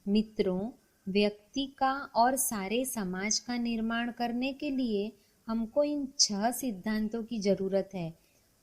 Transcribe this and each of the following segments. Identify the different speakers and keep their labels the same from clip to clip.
Speaker 1: मित्रों, व्यक्ति का और सारे समाज का निर्माण करने के लिए हमको इन 6 सिद्धांतों की जरूरत है,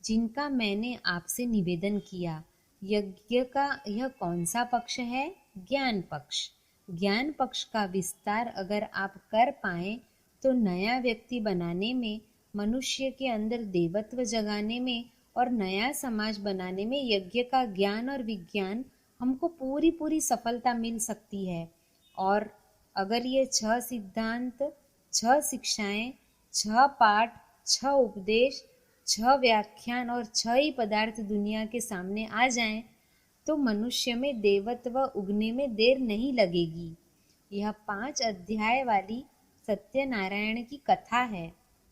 Speaker 1: जिनका मैंने आपसे निवेदन किया। यज्ञ का यह कौन सा पक्ष है? ज्ञान पक्ष। ज्ञान पक्ष का विस्तार अगर आप कर पाए तो नया व्यक्ति बनाने में, मनुष्य के अंदर देवत्व जगाने में और नया समाज बनाने में यज्ञ का ज्ञान और विज्ञान हमको पूरी पूरी सफलता मिल सकती है। और अगर ये 6 सिद्धांत, 6 शिक्षाएं, 6 पाठ, 6 उपदेश, 6 व्याख्यान और 6 ही पदार्थ दुनिया के सामने आ जाएं, तो मनुष्य में देवत्व उगने में देर नहीं लगेगी। यह 5 अध्याय वाली सत्यनारायण की कथा है।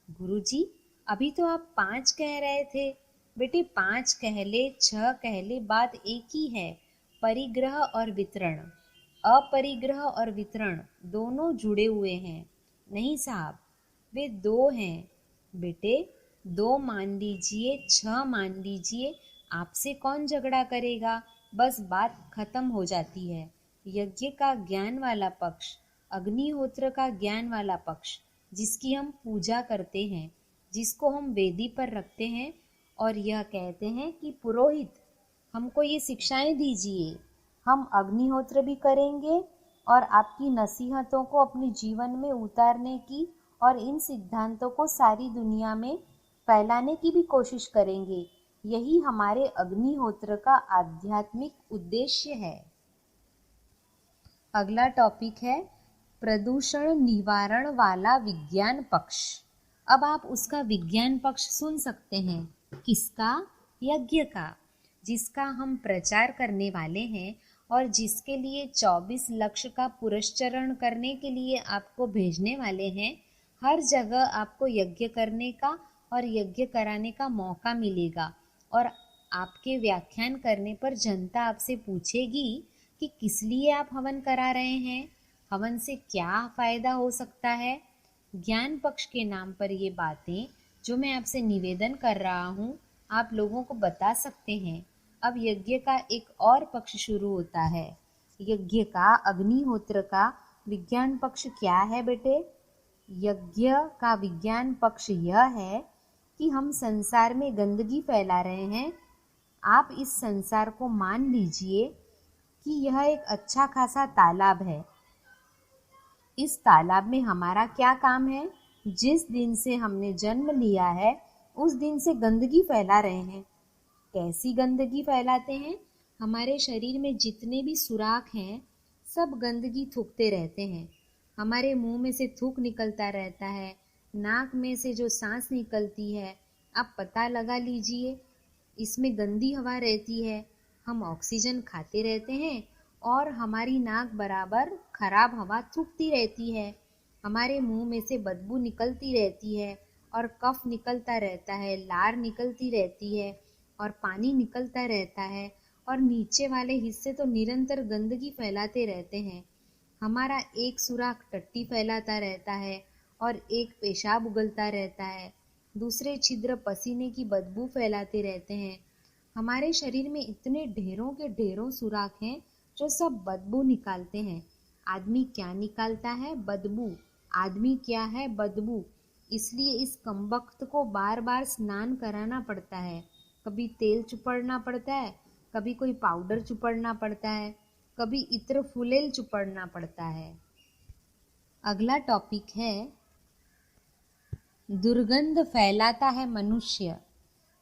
Speaker 1: गुरुजी, अभी तो आप 5 कह रहे थे। बेटे, 5 कह ले, 6 कह ले, बात एक ही है। परिग्रह और वितरण, अपरिग्रह और वितरण दोनों जुड़े हुए हैं। नहीं साहब, वे 2 हैं। बेटे, 2 मान लीजिए, 6 मान लीजिए, आपसे कौन झगड़ा करेगा? बस बात खत्म हो जाती है। यज्ञ का ज्ञान वाला पक्ष, अग्निहोत्र का ज्ञान वाला पक्ष, जिसकी हम पूजा करते हैं, जिसको हम वेदी पर रखते हैं और यह कहते हैं कि पुरोहित हमको ये शिक्षाएं दीजिए, हम अग्निहोत्र भी करेंगे और आपकी नसीहतों को अपने जीवन में उतारने की और इन सिद्धांतों को सारी दुनिया में फैलाने की भी कोशिश करेंगे। यही हमारे अग्निहोत्र का आध्यात्मिक उद्देश्य है। अगला टॉपिक है प्रदूषण निवारण वाला विज्ञान पक्ष। अब आप उसका विज्ञान पक्ष सुन सकते हैं। किसका? यज्ञ का, जिसका हम प्रचार करने वाले हैं और जिसके लिए 24 लक्ष्य का पुरस्चरण करने के लिए आपको भेजने वाले हैं। हर जगह आपको यज्ञ करने का और यज्ञ कराने का मौका मिलेगा और आपके व्याख्यान करने पर जनता आपसे पूछेगी कि किस लिए आप हवन करा रहे हैं, हवन से क्या फायदा हो सकता है। ज्ञान पक्ष के नाम पर ये बातें जो मैं आपसे निवेदन कर रहा हूँ, आप लोगों को बता सकते हैं। अब यज्ञ का एक और पक्ष शुरू होता है। यज्ञ का, अग्निहोत्र का विज्ञान पक्ष क्या है बेटे? यज्ञ का विज्ञान पक्ष यह है कि हम संसार में गंदगी फैला रहे हैं। आप इस संसार को मान लीजिए कि यह एक अच्छा खासा तालाब है। इस तालाब में हमारा क्या काम है? जिस दिन से हमने जन्म लिया है उस दिन से गंदगी फैला रहे हैं। कैसी गंदगी फैलाते हैं? हमारे शरीर में जितने भी सुराख हैं, सब गंदगी थूकते रहते हैं। हमारे मुंह में से थूक निकलता रहता है, नाक में से जो सांस निकलती है, आप पता लगा लीजिए, इसमें गंदी हवा रहती है। हम ऑक्सीजन खाते रहते हैं और हमारी नाक बराबर खराब हवा थूकती रहती है। हमारे मुंह में से बदबू निकलती रहती है और कफ निकलता रहता है, लार निकलती रहती है और पानी निकलता रहता है और नीचे वाले हिस्से तो निरंतर गंदगी फैलाते रहते हैं। हमारा एक सुराख टट्टी फैलाता रहता है और एक पेशाब उगलता रहता है, दूसरे छिद्र पसीने की बदबू फैलाते रहते हैं। हमारे शरीर में इतने ढेरों के ढेरों सुराख हैं जो सब बदबू निकालते हैं। आदमी क्या निकालता है? बदबू। आदमी क्या है? बदबू। इसलिए इस कमबख्त को बार बार स्नान कराना पड़ता है। कभी तेल चुपड़ना पड़ता है, कभी कोई पाउडर चुपड़ना पड़ता है, कभी इत्र फुलेल चुपड़ना पड़ता है। अगला टॉपिक है दुर्गंध फैलाता है मनुष्य।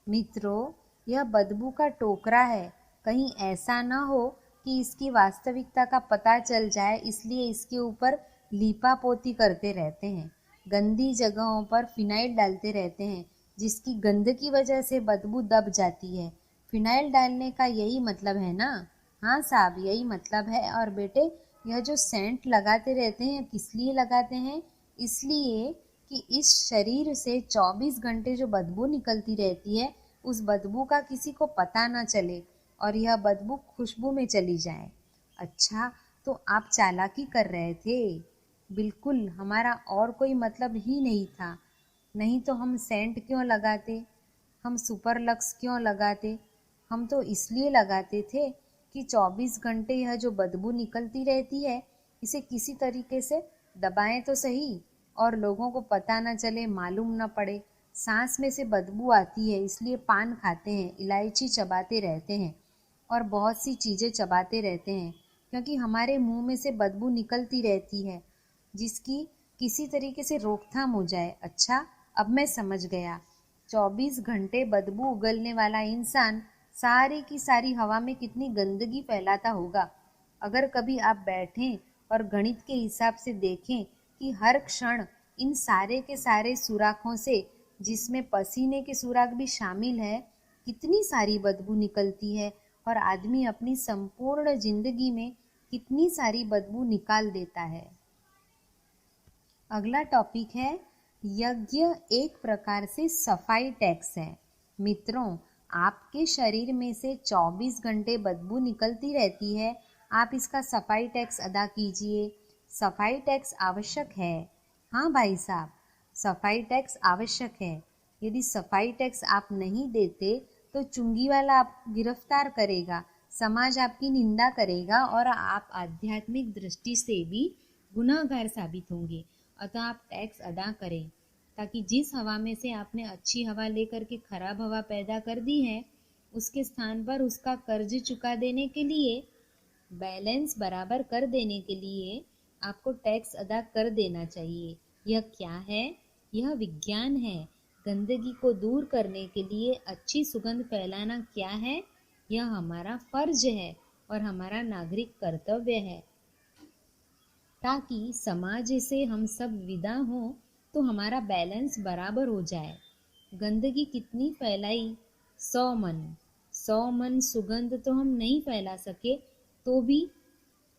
Speaker 1: मित्रों, यह बदबू का टोकरा है। कहीं ऐसा न हो कि इसकी वास्तविकता का पता चल जाए, इसलिए इसके ऊपर लीपा पोती करते रहते हैं। गंदी जगहों पर फिनाइल डालते रहते हैं, जिसकी गंध की वजह से बदबू दब जाती है। फिनाइल डालने का यही मतलब है ना? हाँ साहब, यही मतलब है। और बेटे, यह जो सेंट लगाते रहते हैं, किस लिए लगाते हैं? इसलिए कि इस शरीर से 24 घंटे जो बदबू निकलती रहती है, उस बदबू का किसी को पता ना चले और यह बदबू खुशबू में चली जाए। अच्छा, तो आप चालाकी कर रहे थे। बिल्कुल, हमारा और कोई मतलब ही नहीं था। नहीं तो हम सेंट क्यों लगाते, हम सुपर लक्स क्यों लगाते? हम तो इसलिए लगाते थे कि 24 घंटे यह जो बदबू निकलती रहती है, इसे किसी तरीके से दबाएं तो सही और लोगों को पता न चले, मालूम न पड़े। सांस में से बदबू आती है, इसलिए पान खाते हैं, इलायची चबाते रहते हैं और बहुत सी चीज़ें चबाते रहते हैं, क्योंकि हमारे मुंह में से बदबू निकलती रहती है, जिसकी किसी तरीके से रोकथाम हो जाए। अच्छा, अब मैं समझ गया। 24 घंटे बदबू उगलने वाला इंसान सारी की सारी हवा में कितनी गंदगी फैलाता होगा। अगर कभी आप बैठें और गणित के हिसाब से देखें कि हर क्षण इन सारे के सारे सुराखों से, जिसमें पसीने के सुराख भी शामिल है, कितनी सारी बदबू निकलती है और आदमी अपनी संपूर्ण जिंदगी में कितनी सारी बदबू निकाल देता है। अगला टॉपिक है, यज्ञ एक प्रकार से सफाई टैक्स है। मित्रों, आपके शरीर में से 24 घंटे बदबू निकलती रहती है, आप इसका सफाई टैक्स अदा कीजिए। सफाई टैक्स आवश्यक है। हाँ भाई साहब, सफाई टैक्स आवश्यक है। यदि सफाई टैक्स आप नहीं देते तो चुंगी वाला आप गिरफ्तार करेगा, समाज आपकी निंदा करेगा और आप आध्यात्मिक दृष्टि से भी गुनाहगार साबित होंगे। अतः आप टैक्स अदा करें, ताकि जिस हवा में से आपने अच्छी हवा लेकर के खराब हवा पैदा कर दी है, उसके स्थान पर उसका कर्ज चुका देने के लिए, बैलेंस बराबर कर देने के लिए आपको टैक्स अदा कर देना चाहिए। यह क्या है? यह विज्ञान है। गंदगी को दूर करने के लिए अच्छी सुगंध फैलाना क्या है? यह हमारा फर्ज है और हमारा नागरिक कर्तव्य है, ताकि समाज से हम सब विदा हों तो हमारा बैलेंस बराबर हो जाए। गंदगी कितनी फैलाई? 100 मन सुगंध तो हम नहीं फैला सके, तो भी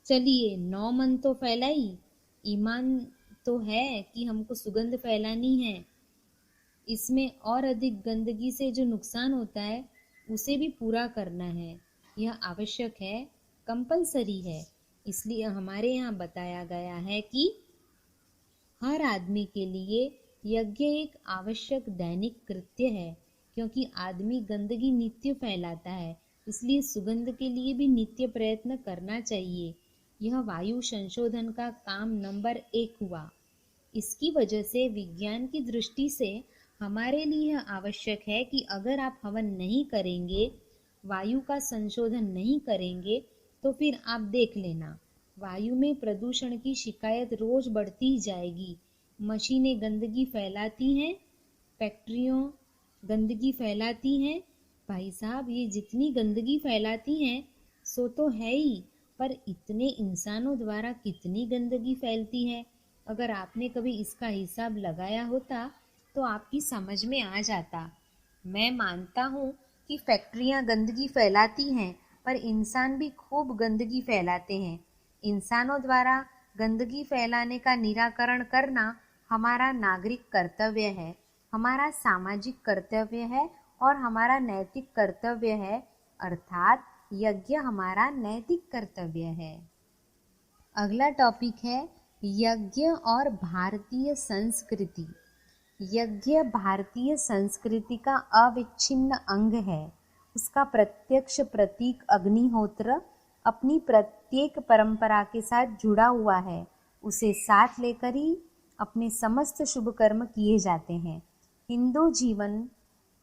Speaker 1: चलिए 9 मन तो फैलाई। ईमान तो है कि हमको सुगंध फैलानी है। इसमें और अधिक गंदगी से जो नुकसान होता है उसे भी पूरा करना है। यह आवश्यक है, कंपलसरी है। इसलिए हमारे यहाँ बताया गया है कि हर आदमी के लिए यज्ञ एक आवश्यक दैनिक कृत्य है, क्योंकि आदमी गंदगी नित्य फैलाता है, इसलिए सुगंध के लिए भी नित्य प्रयत्न करना चाहिए। यह वायु संशोधन का काम नंबर 1 हुआ। इसकी वजह से विज्ञान की दृष्टि से हमारे लिए आवश्यक है कि अगर आप हवन नहीं करेंगे, वायु का संशोधन नहीं करेंगे, तो फिर आप देख लेना, वायु में प्रदूषण की शिकायत रोज बढ़ती ही जाएगी। मशीनें गंदगी फैलाती हैं, फैक्ट्रियों गंदगी फैलाती हैं। भाई साहब, ये जितनी गंदगी फैलाती हैं सो तो है ही, पर इतने इंसानों द्वारा कितनी गंदगी फैलती है, अगर आपने कभी इसका हिसाब लगाया होता तो आपकी समझ में आ जाता। मैं मानता हूँ कि फैक्ट्रियाँ गंदगी फैलाती हैं, पर इंसान भी खूब गंदगी फैलाते हैं। इंसानों द्वारा गंदगी फैलाने का निराकरण करना हमारा नागरिक कर्तव्य है, हमारा सामाजिक कर्तव्य है और हमारा नैतिक कर्तव्य है, अर्थात यज्ञ हमारा नैतिक कर्तव्य है। अगला टॉपिक है, यज्ञ और भारतीय संस्कृति। यज्ञ भारतीय संस्कृति का अविच्छिन्न अंग है। उसका प्रत्यक्ष प्रतीक अग्निहोत्र अपनी प्रत्येक परंपरा के साथ जुड़ा हुआ है। उसे साथ लेकर ही अपने समस्त शुभ कर्म किए जाते हैं। हिंदू जीवन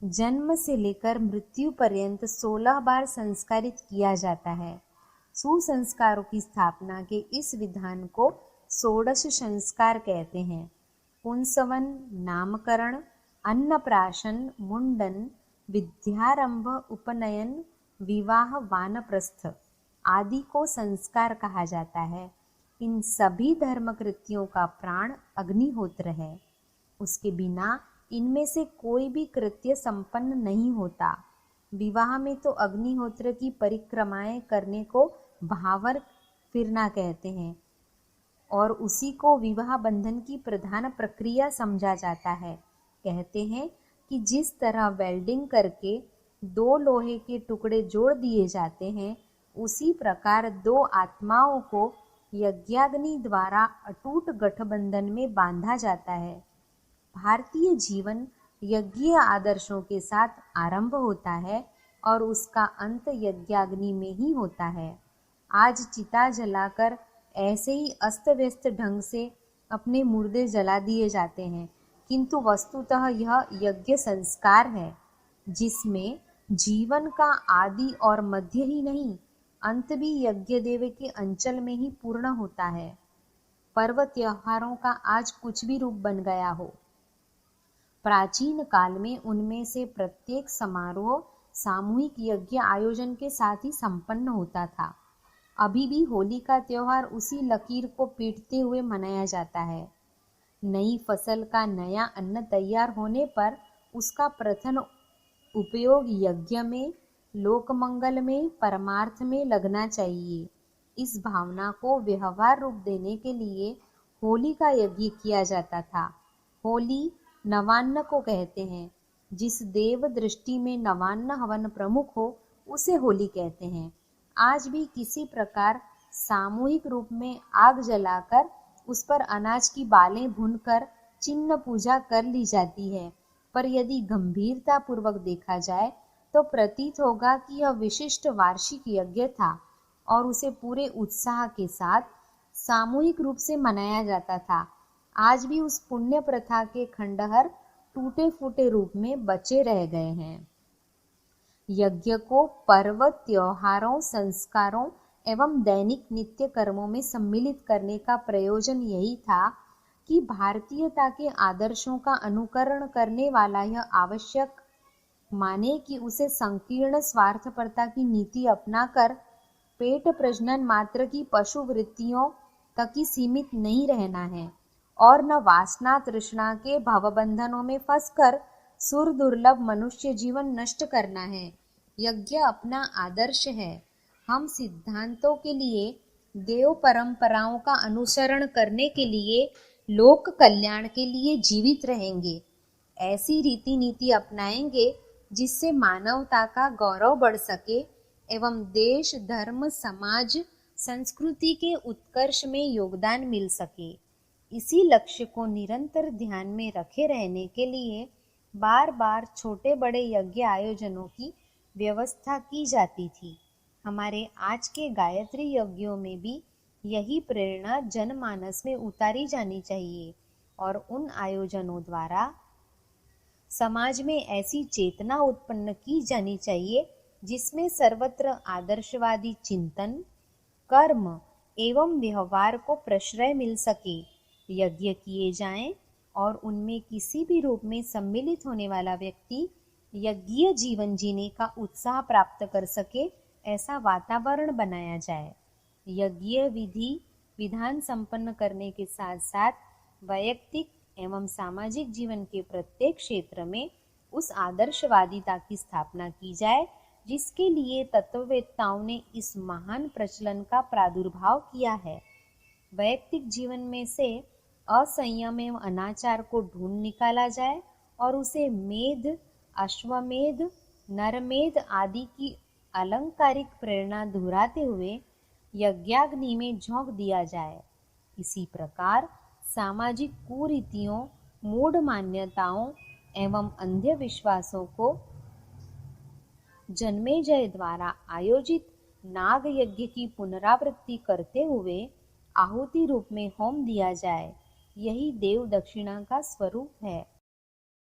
Speaker 1: जन्म से लेकर मृत्यु पर्यंत 16 बार संस्कारित किया जाता है। सुसंस्कारों की स्थापना के इस विधान को षोडश संस्कार कहते हैं। पुंसवन, नामकरण, अन्नप्राशन, मुंडन, विद्यारंभ, उपनयन, विवाह, वानप्रस्थ आदि को संस्कार कहा जाता है। इन सभी धर्म कृत्यों का प्राण अग्निहोत्र है। उसके बिना इनमें से कोई भी कृत्य संपन्न नहीं होता। विवाह में तो अग्निहोत्र की परिक्रमाएं करने को भावर फिरना कहते हैं और उसी को विवाह बंधन की प्रधान प्रक्रिया समझा जाता है। कहते हैं कि जिस तरह वेल्डिंग करके 2 लोहे के टुकड़े जोड़ दिए जाते हैं, उसी प्रकार 2 आत्माओं को यज्ञाग्नि द्वारा अटूट गठबंधन में बांधा जाता है। भारतीय जीवन यज्ञीय आदर्शों के साथ आरंभ होता है और उसका अंत यज्ञाग्नि में ही होता है। आज चिता जलाकर ऐसे ही अस्त व्यस्त ढंग से अपने मुर्दे जला दिए जाते हैं, किंतु वस्तुतः यह यज्ञ संस्कार है, जिसमें जीवन का आदि और मध्य ही नहीं, अंत भी यज्ञ देव के अंचल में ही पूर्ण होता है। पर्व त्योहारों का आज कुछ भी रूप बन गया हो, प्राचीन काल में उनमें से प्रत्येक समारोह सामूहिक यज्ञ आयोजन के साथ ही संपन्न होता था। अभी भी होली का त्योहार उसी लकीर को पीटते हुए मनाया जाता है। नई फसल का नया अन्न तैयार होने पर उसका प्रथम उपयोग यज्ञ में, लोक मंगल में, परमार्थ में लगना चाहिए। इस भावना को व्यवहार रूप देने के लिए होली का यज्ञ किया जाता था। होली नवान्न को कहते हैं। जिस देव दृष्टि में नवान्न हवन प्रमुख हो उसे होली कहते हैं। आज भी किसी प्रकार सामूहिक रूप में आग जलाकर उस पर अनाज की बालें भूनकर चिन्ह पूजा कर ली जाती है, पर यदि गंभीरता पूर्वक देखा जाए तो प्रतीत होगा कि यह विशिष्ट वार्षिक यज्ञ था और उसे पूरे उत्साह के साथ सामूहिक रूप से मनाया जाता था। आज भी उस पुण्य प्रथा के खंडहर टूटे फूटे रूप में बचे रह गए हैं। यज्ञ को पर्व, त्योहारों, संस्कारों एवं दैनिक नित्य कर्मों में सम्मिलित करने का प्रयोजन यही था कि भारतीयता के आदर्शों का अनुकरण करने वाला यह आवश्यक माने कि उसे संकीर्ण स्वार्थपरता की नीति अपनाकर पेट प्रजनन मात्र की पशु वृत्तियों तक ही सीमित नहीं रहना है और न वासना तृष्णा के भवबंधनों में फंसकर सुर दुर्लभ मनुष्य जीवन नष्ट करना है। यज्ञ अपना आदर्श है। हम सिद्धांतों के लिए, देव परंपराओं का अनुसरण करने के लिए, लोक कल्याण के लिए जीवित रहेंगे। ऐसी रीति नीति अपनाएंगे जिससे मानवता का गौरव बढ़ सके एवं देश, धर्म, समाज, संस्कृति के उत्कर्ष में योगदान मिल सके। इसी लक्ष्य को निरंतर ध्यान में रखे रहने के लिए बार बार छोटे बड़े यज्ञ आयोजनों की व्यवस्था की जाती थी। हमारे आज के गायत्री यज्ञों में भी यही प्रेरणा जनमानस में उतारी जानी चाहिए और उन आयोजनों द्वारा समाज में ऐसी चेतना उत्पन्न की जानी चाहिए जिसमें सर्वत्र आदर्शवादी चिंतन, कर्म एवं व्यवहार को प्रश्रय मिल सके। यज्ञ किए जाएं और उनमें किसी भी रूप में सम्मिलित होने वाला व्यक्ति यज्ञीय जीवन जीने का उत्साह प्राप्त कर सके, ऐसा वातावरण बनाया जाए। यज्ञीय विधि विधान संपन्न करने के साथ साथ वैयक्तिक एवं सामाजिक जीवन के प्रत्येक क्षेत्र में उस आदर्शवादिता की स्थापना की जाए जिसके लिए तत्ववेत्ताओं ने इस महान प्रचलन का प्रादुर्भाव किया है। वैयक्तिक जीवन में से असंयम एवं अनाचार को ढूंढ निकाला जाए और उसे मेध, अश्वमेध, नरमेध आदि की अलंकारिक प्रेरणा दोहराते हुए यज्ञाग्नि में झोंक दिया जाए। इसी प्रकार सामाजिक कुरीतियों, मूढ़ मान्यताओं एवं अंधविश्वासों को जन्मेजय द्वारा आयोजित नाग यज्ञ की पुनरावृत्ति करते हुए आहुति रूप में होम दिया जाए। यही देव दक्षिणा का स्वरूप है।